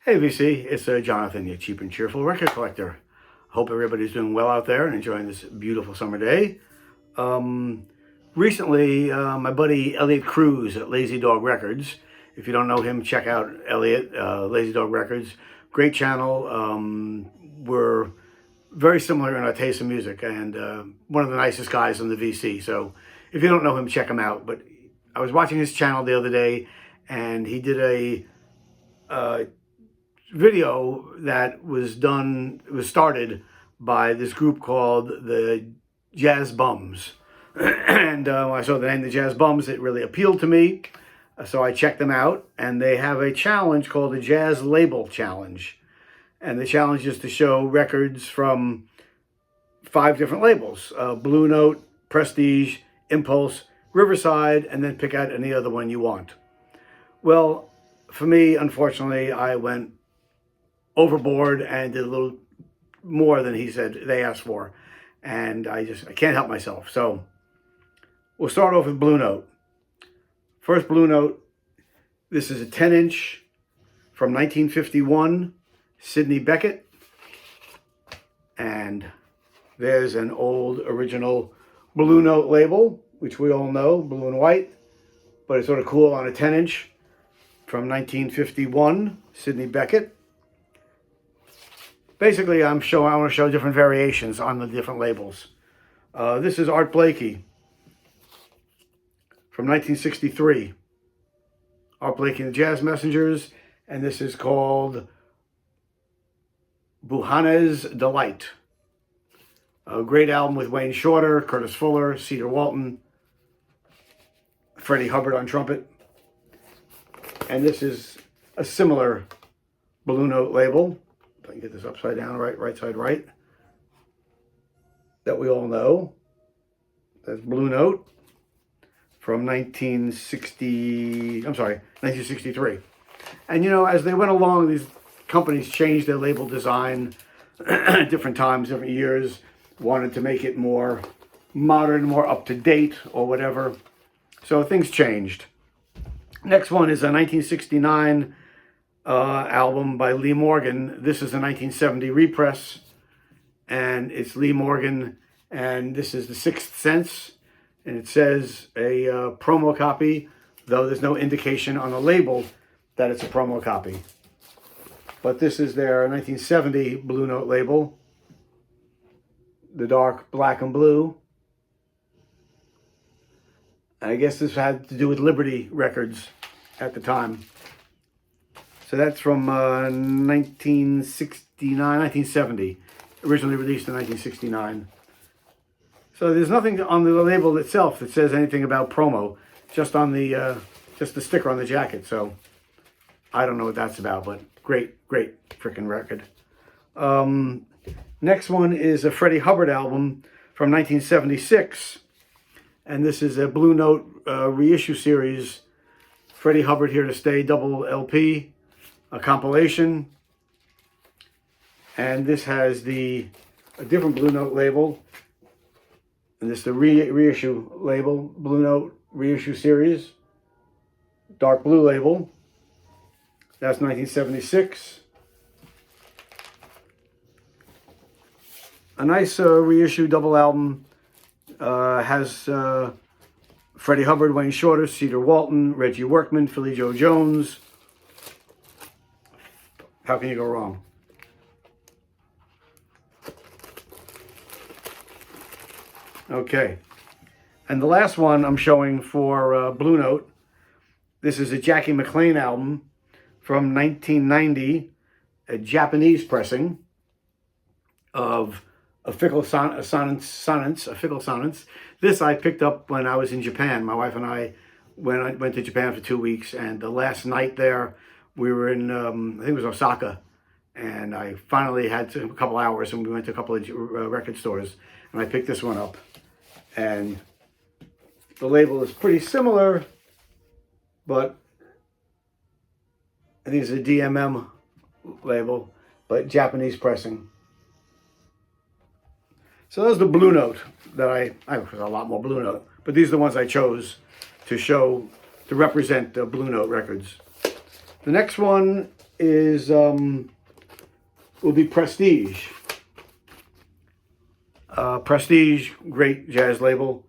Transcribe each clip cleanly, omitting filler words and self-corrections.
Hey VC, it's Jonathan, your cheap and cheerful record collector. Hope everybody's doing well out there and enjoying this beautiful summer day. Recently, my buddy Elliot Cruz at Lazy Dog Records. If you don't know him, check out Elliot, Lazy Dog Records. Great channel. We're very similar in our taste in music, and one of the nicest guys on the VC. So if you don't know him, check him out. But I was watching his channel the other day, and he did a video that was started by this group called the Jazz Bums. And when I saw the name the Jazz Bums, it really appealed to me. So I checked them out, and they have a challenge called the Jazz Label Challenge. And the challenge is to show records from 5 different labels: Blue Note, Prestige, Impulse, Riverside, and then pick out any other one you want. Well, for me, unfortunately, I went overboard and did a little more than they asked for. And I can't help myself. So we'll start off with Blue Note. First Blue Note, this is a 10-inch from 1951, Sidney Bechet. And there's an old original Blue Note label, which we all know, blue and white, but it's sort of cool on a 10-inch from 1951, Sidney Bechet. Basically, I want to show different variations on the different labels. This is Art Blakey from 1963. Art Blakey and the Jazz Messengers, and this is called Buchanan's Delight. A great album with Wayne Shorter, Curtis Fuller, Cedar Walton, Freddie Hubbard on trumpet. And this is a similar Blue Note label. If I can get this upside down, right side right, that we all know. That's Blue Note from 1963. And you know, as they went along, these companies changed their label design at different times, different years, wanted to make it more modern, more up to date, or whatever. So things changed. Next one is a 1969 album by Lee Morgan. This is a 1970 repress, and it's Lee Morgan, and this is The Sixth Sense, and it says a promo copy, though there's no indication on the label that it's a promo copy. But this is their 1970 Blue Note label, the dark black and blue. I guess this had to do with Liberty Records at the time. So that's from 1970, originally released in 1969. So there's nothing on the label itself that says anything about promo, just on the sticker on the jacket. So I don't know what that's about, but great freaking record. Next one is a Freddie Hubbard album from 1976, and this is a Blue Note reissue series. Freddie Hubbard Here to Stay double LP. A compilation, and this has a different Blue Note label, and this is the reissue label, Blue Note reissue series, dark blue label. That's 1976. A nice reissue double album, has Freddie Hubbard, Wayne Shorter, Cedar Walton, Reggie Workman, Philly Joe Jones. How can you go wrong? Okay. And the last one I'm showing for Blue Note, this is a Jackie McLean album from 1990, a Japanese pressing of A Fickle Sonnets. This I picked up when I was in Japan. My wife and I went to Japan for 2 weeks, and the last night there, we were in, I think it was Osaka, and I finally had a couple hours, and we went to a couple of record stores, and I picked this one up. And the label is pretty similar, but I think it's a DMM label, but Japanese pressing. So those are the Blue Note that I there's a lot more Blue Note, but these are the ones I chose to represent Blue Note records. The next one is will be Prestige. Prestige, great jazz label.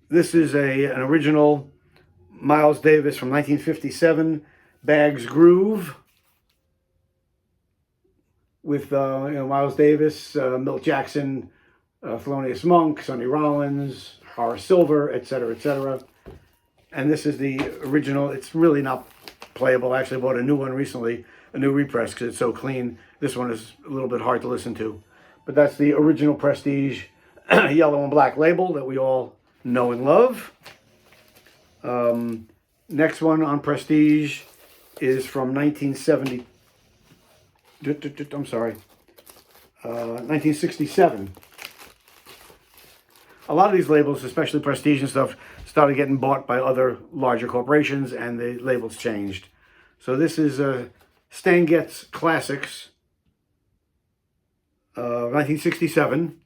This is an original Miles Davis from 1957, Bags Groove, with Miles Davis, Milt Jackson, Thelonious Monk, Sonny Rollins, Horace Silver, etc., etc. And this is the original. It's really not playable. I actually bought a new one recently, a new repress, because it's so clean. This one is a little bit hard to listen to. But that's the original Prestige yellow and black label that we all know and love. Next one on Prestige is from 1970. I'm sorry, 1967. A lot of these labels, especially Prestige and stuff, started getting bought by other larger corporations, and the labels changed. So this is Stan Getz Classics, 1967,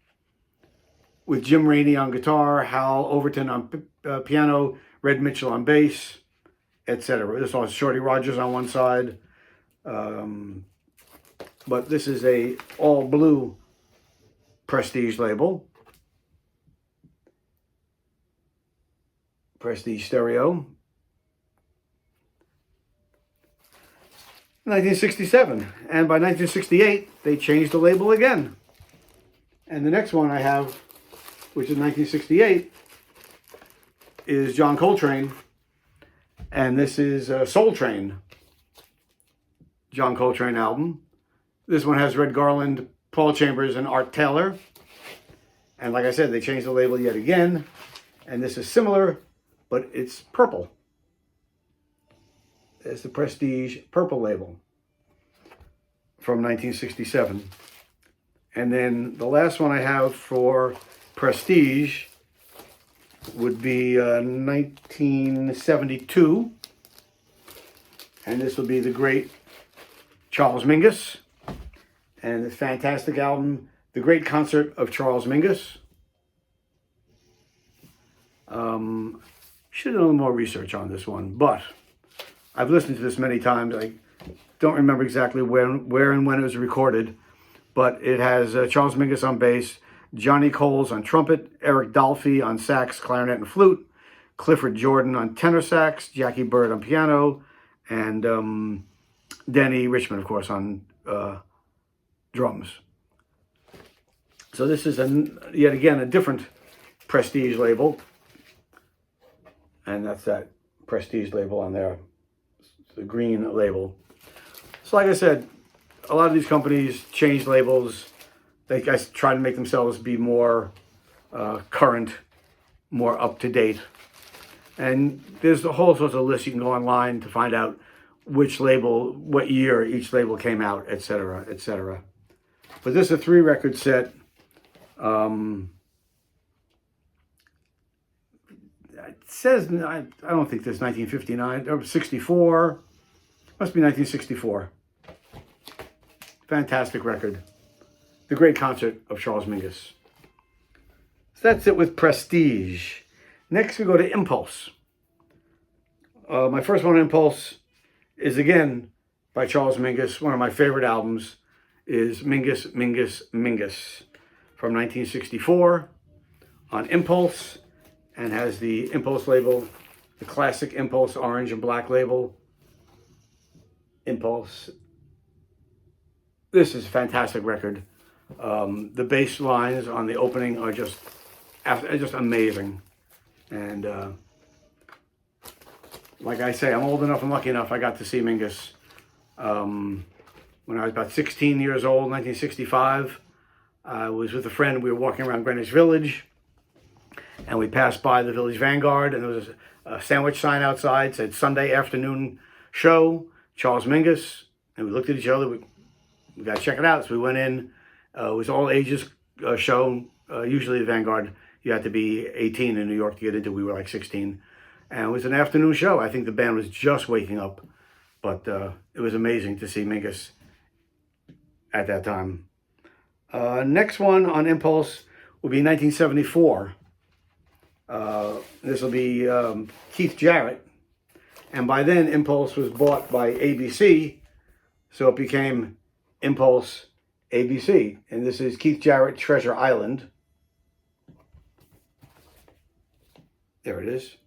with Jim Rainey on guitar, Hal Overton on piano, Red Mitchell on bass, etc. This was Shorty Rogers on one side. But this is a all blue Prestige label. Prestige stereo. 1967. And by 1968, they changed the label again. And the next one I have, which is 1968, is John Coltrane. And this is Soul Train, John Coltrane album. This one has Red Garland, Paul Chambers, and Art Taylor. And like I said, they changed the label yet again. And this is similar, but it's purple. There's the Prestige purple label from 1967. And then the last one I have for Prestige would be 1972. And this will be the great Charles Mingus. And the fantastic album, The Great Concert of Charles Mingus. Should have done a little more research on this one, but I've listened to this many times. I don't remember exactly where and when it was recorded, but it has Charles Mingus on bass, Johnny Coles on trumpet, Eric Dolphy on sax, clarinet, and flute, Clifford Jordan on tenor sax, Jackie Bird on piano, and Denny Richmond, of course, on drums. So this is yet again a different Prestige label, and that's that Prestige label on there, the green label. So like I said, a lot of these companies change labels. They guys try to make themselves be more current, more up to date, and there's a whole sorts of lists you can go online to find out which label, what year each label came out, etc., etc. But this is a 3-record set. It says, I don't think this is 1959, or 64. Must be 1964. Fantastic record. The Great Concert of Charles Mingus. So that's it with Prestige. Next we go to Impulse. My first one on Impulse is again by Charles Mingus. One of my favorite albums is Mingus, Mingus, Mingus from 1964 on Impulse, and has the Impulse label, the classic Impulse orange and black label. Impulse. This is a fantastic record. The bass lines on the opening are just amazing. And like I say, I'm old enough and lucky enough I got to see Mingus when I was about 16 years old, 1965. I was with a friend. We were walking around Greenwich Village, and we passed by the Village Vanguard, and there was a sandwich sign outside, said Sunday afternoon show, Charles Mingus. And we looked at each other. We got to check it out. So we went in. It was all ages show. Usually the Vanguard, you had to be 18 in New York to get into. We were like 16. And it was an afternoon show. I think the band was just waking up. But it was amazing to see Mingus at that time. Next one on Impulse will be 1974. This will be Keith Jarrett. And by then, Impulse was bought by ABC. So it became Impulse ABC. And this is Keith Jarrett, Treasure Island. There it is.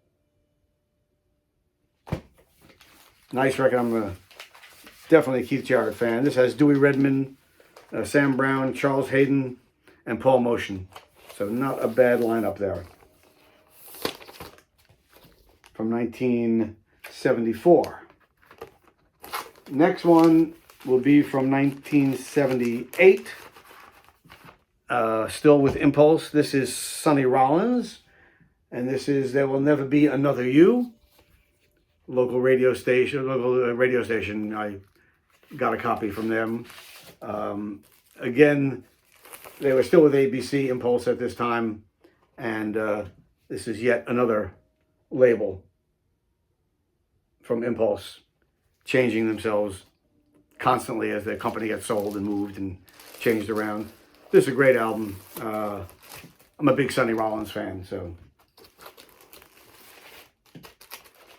Nice record. I'm definitely a Keith Jarrett fan. This has Dewey Redman, Sam Brown, Charles Hayden, and Paul Motion. So not a bad lineup there. From 1974. Next one will be from 1978. Still with Impulse. This is Sonny Rollins. And this is There Will Never Be Another You. Local radio station. I got a copy from them. Again, they were still with ABC Impulse at this time. And this is yet another label from Impulse, changing themselves constantly as their company gets sold and moved and changed around. This is a great album. I'm a big Sonny Rollins fan, so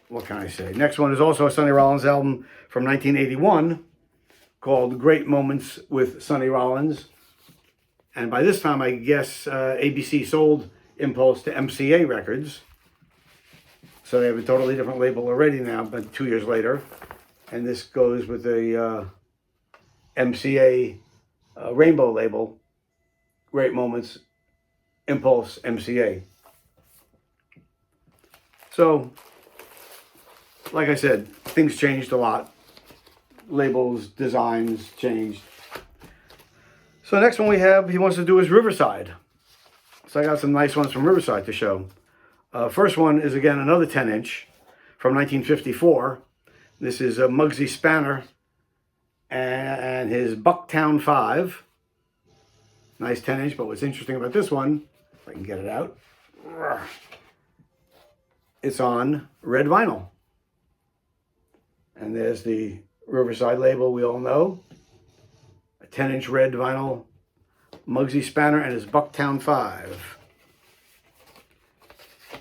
what can I say? Next one is also a Sonny Rollins album from 1981 called Great Moments with Sonny Rollins. And by this time, I guess ABC sold Impulse to MCA Records. So they have a totally different label already now, but 2 years later. And this goes with the MCA Rainbow label, Great Moments, Impulse, MCA. So, like I said, things changed a lot. Labels, designs changed. So next one we have, he wants to do is Riverside. So I got some nice ones from Riverside to show. First one is, again, another 10-inch from 1954. This is Muggsy Spanner and his Bucktown 5. Nice 10-inch, but what's interesting about this one, if I can get it out, it's on red vinyl. And there's the Riverside label we all know. A 10-inch red vinyl, Muggsy Spanner and his Bucktown 5.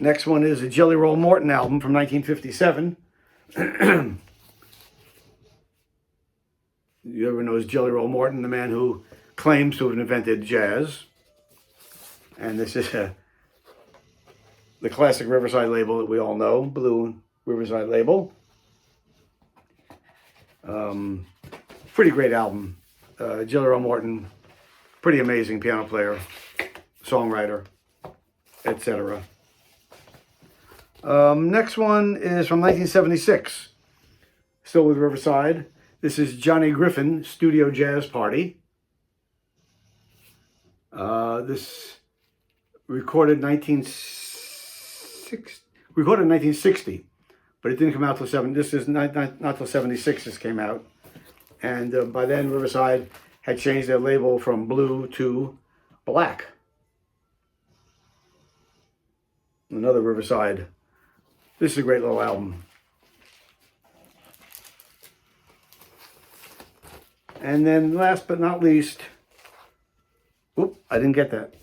Next one is a Jelly Roll Morton album from 1957. You ever know Jelly Roll Morton, the man who claims to have invented jazz? And this is the classic Riverside label that we all know, blue Riverside label. Pretty great album. Jelly Roll Morton, pretty amazing piano player, songwriter, etc. Next one is from 1976, still with Riverside. This is Johnny Griffin, Studio Jazz Party. This recorded in 1960, but it didn't come out till This is not till 76 this came out. And by then Riverside had changed their label from blue to black. Another Riverside. This is a great little album. And then last but not least, oop, I didn't get that.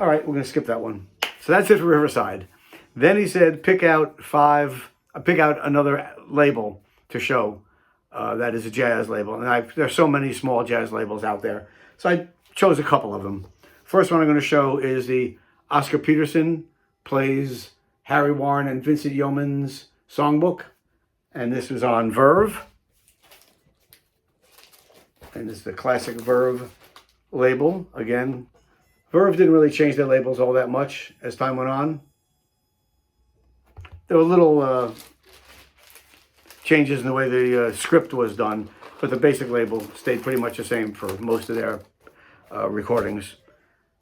All right, we're going to skip that one. So that's it for Riverside. Then he said, pick out another label to show that is a jazz label. And there's so many small jazz labels out there. So I chose a couple of them. First one I'm going to show is the Oscar Peterson Plays Harry Warren and Vincent Yeoman's Songbook. And this was on Verve. And this is the classic Verve label. Again, Verve didn't really change their labels all that much as time went on. There were little changes in the way the script was done, but the basic label stayed pretty much the same for most of their recordings.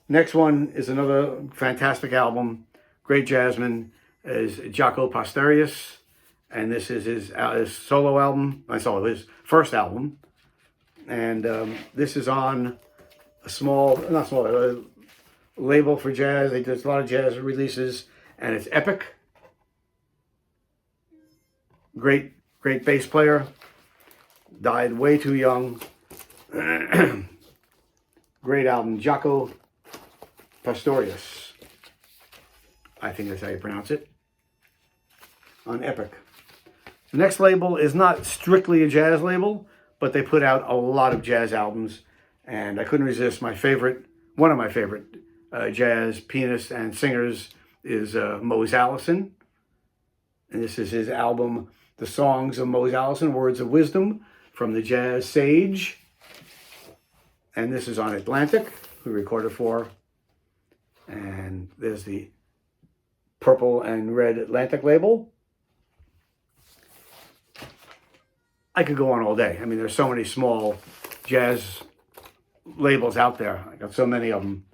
Next one is another fantastic album. Great jazzman is Jaco Pastorius, and this is his solo album. His first album. And this is on a label for jazz. They did a lot of jazz releases, and it's Epic. Great bass player. Died way too young. Great album, Jaco Pastorius. I think that's how you pronounce it. On Epic. The next label is not strictly a jazz label, but they put out a lot of jazz albums, and I couldn't resist. One of my favorite jazz pianists and singers is Mose Allison, and this is his album, The Songs of Mose Allison, Words of Wisdom from the Jazz Sage, and this is on Atlantic, who recorded for, and there's the purple and red Atlantic label. I could go on all day. I mean, there's so many small jazz labels out there. I got so many of them.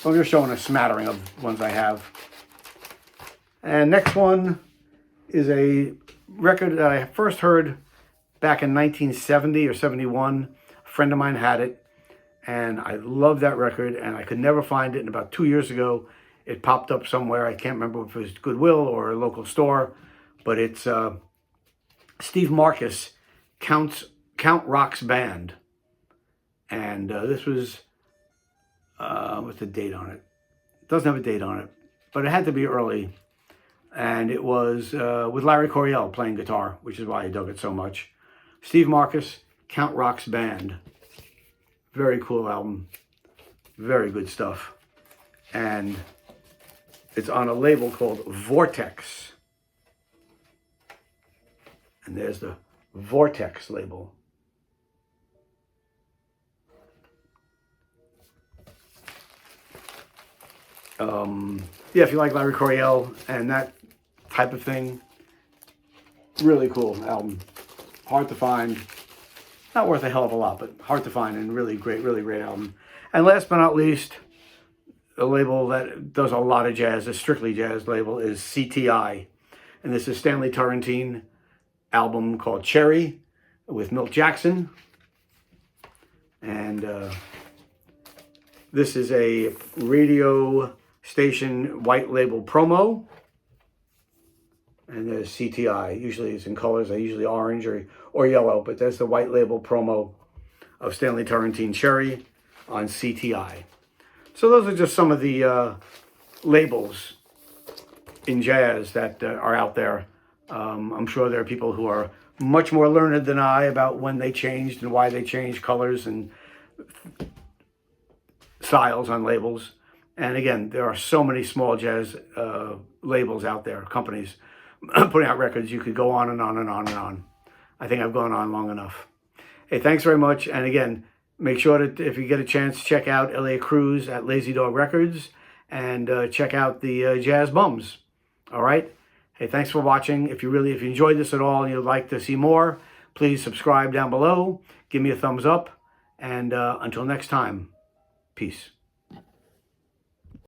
So I'm just showing a smattering of ones I have. And next one is a record that I first heard back in 1970 or 71. A friend of mine had it, and I loved that record, and I could never find it. And about 2 years ago, it popped up somewhere. I can't remember if it was Goodwill or a local store, but it's Steve Marcus, Count Rock's band. And this was, what's the date on it? It doesn't have a date on it, but it had to be early. And it was with Larry Coryell playing guitar, which is why I dug it so much. Steve Marcus, Count Rock's band. Very cool album. Very good stuff. And it's on a label called Vortex. And there's the Vortex label. Yeah, if you like Larry Coryell and that type of thing, really cool album. Hard to find. Not worth a hell of a lot, but hard to find, and really great album. And last but not least, a label that does a lot of jazz, a strictly jazz label, is CTI. And this is Stanley Turrentine album called Cherry with Milt Jackson. And this is a radio station white label promo. And there's CTI. Usually it's in colors. They're usually orange or yellow, but there's the white label promo of Stanley Turrentine Cherry on CTI. So those are just some of the labels in jazz that are out there. I'm sure there are people who are much more learned than I about when they changed and why they changed colors and styles on labels. And again, there are so many small jazz labels out there, companies putting out records. You could go on and on and on and on. I think I've gone on long enough. Hey, thanks very much. And again, make sure that if you get a chance, check out Elliot Cruz at Lazy Dog Records, and check out the Jazz Bums. All right? Hey, thanks for watching. If you enjoyed this at all and you'd like to see more, please subscribe down below. Give me a thumbs up. And until next time, peace.